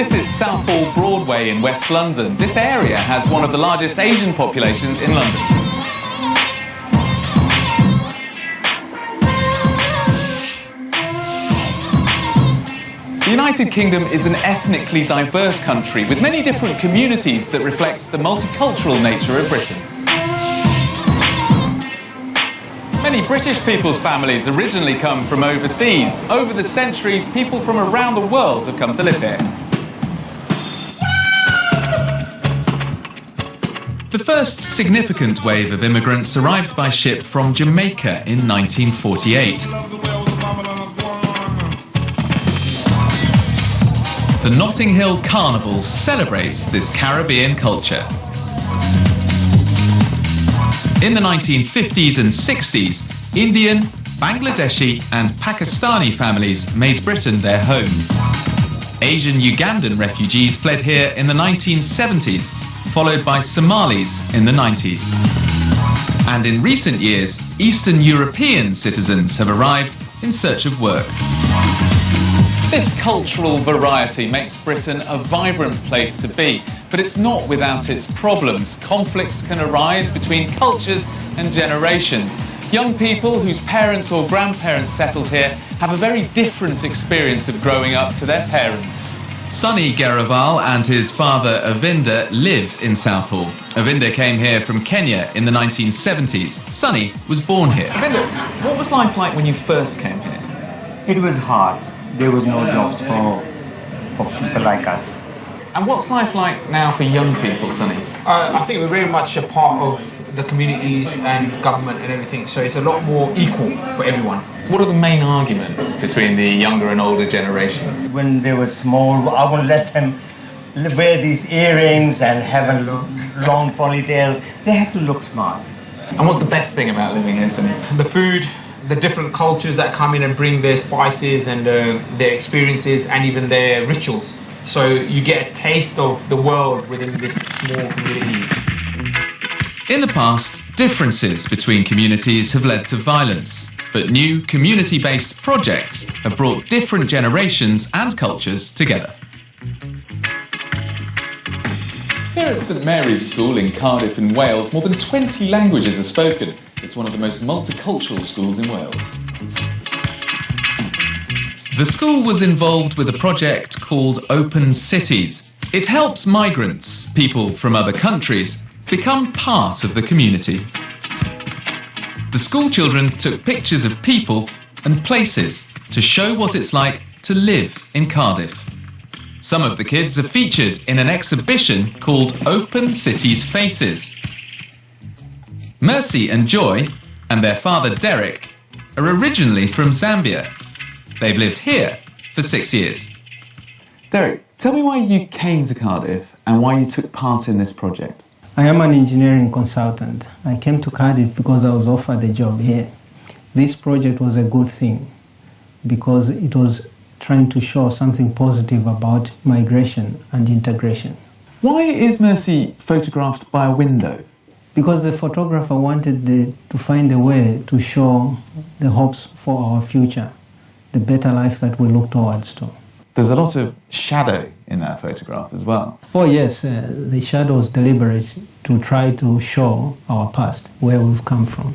This is Southall Broadway in West London. This area has one of the largest Asian populations in London. The United Kingdom is an ethnically diverse country with many different communities that reflects the multicultural nature of Britain. Many British people's families originally come from overseas. Over the centuries, people from around the world have come to live here. The first significant wave of immigrants arrived by ship from Jamaica in 1948. The Notting Hill Carnival celebrates this Caribbean culture. In the 1950s and 60s, Indian, Bangladeshi and Pakistani families made Britain their home. Asian Ugandan refugees fled here in the 1970s, followed by Somalis in the 90s. And in recent years, Eastern European citizens have arrived in search of work. This cultural variety makes Britain a vibrant place to be, but it's not without its problems. Conflicts can arise between cultures and generations. Young people whose parents or grandparents settled here have a very different experience of growing up to their parents. Sunny Geraval and his father Avinda live in Southall. Avinda came here from Kenya in the 1970s. Sunny was born here. Avinda, what was life like when you first came here? It was hard. There was no jobs for people like us. And what's life like now for young people, Sunny? I think we're very much a part of the communities and government and everything, so it's a lot more equal for everyone. What are the main arguments between the younger and older generations? When they were small, I would let them wear these earrings and have a long ponytail. They have to look smart. And what's the best thing about living here, Sunny? The food, the different cultures that come in and bring their spices and their experiences and even their rituals. So you get a taste of the world within this small community. In the past, differences between communities have led to violence, but new community-based projects have brought different generations and cultures together. Here at St Mary's School in Cardiff in Wales, more than 20 languages are spoken. It's one of the most multicultural schools in Wales. The school was involved with a project called Open Cities. It helps migrants, people from other countries, become part of the community. The school children took pictures of people and places to show what it's like to live in Cardiff. Some of the kids are featured in an exhibition called Open Cities Faces. Mercy and Joy, and their father Derek, are originally from Zambia. They've lived here for 6 years. Derek, tell me why you came to Cardiff and why you took part in this project. I am an engineering consultant. I came to Cardiff because I was offered a job here. This project was a good thing because it was trying to show something positive about migration and integration. Why is Mercy photographed by a window? Because the photographer wanted to find a way to show the hopes for our future, the better life that we look towards to. There's a lot of shadow in that photograph as well. Oh yes, the shadow is deliberate to try to show our past, where we've come from.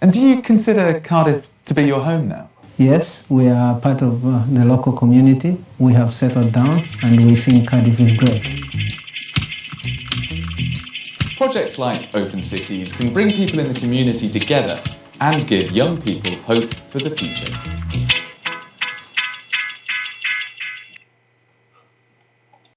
And do you consider Cardiff to be your home now? Yes, we are part of the local community. We have settled down and we think Cardiff is great. Projects like Open Cities can bring people in the community together and give young people hope for the future.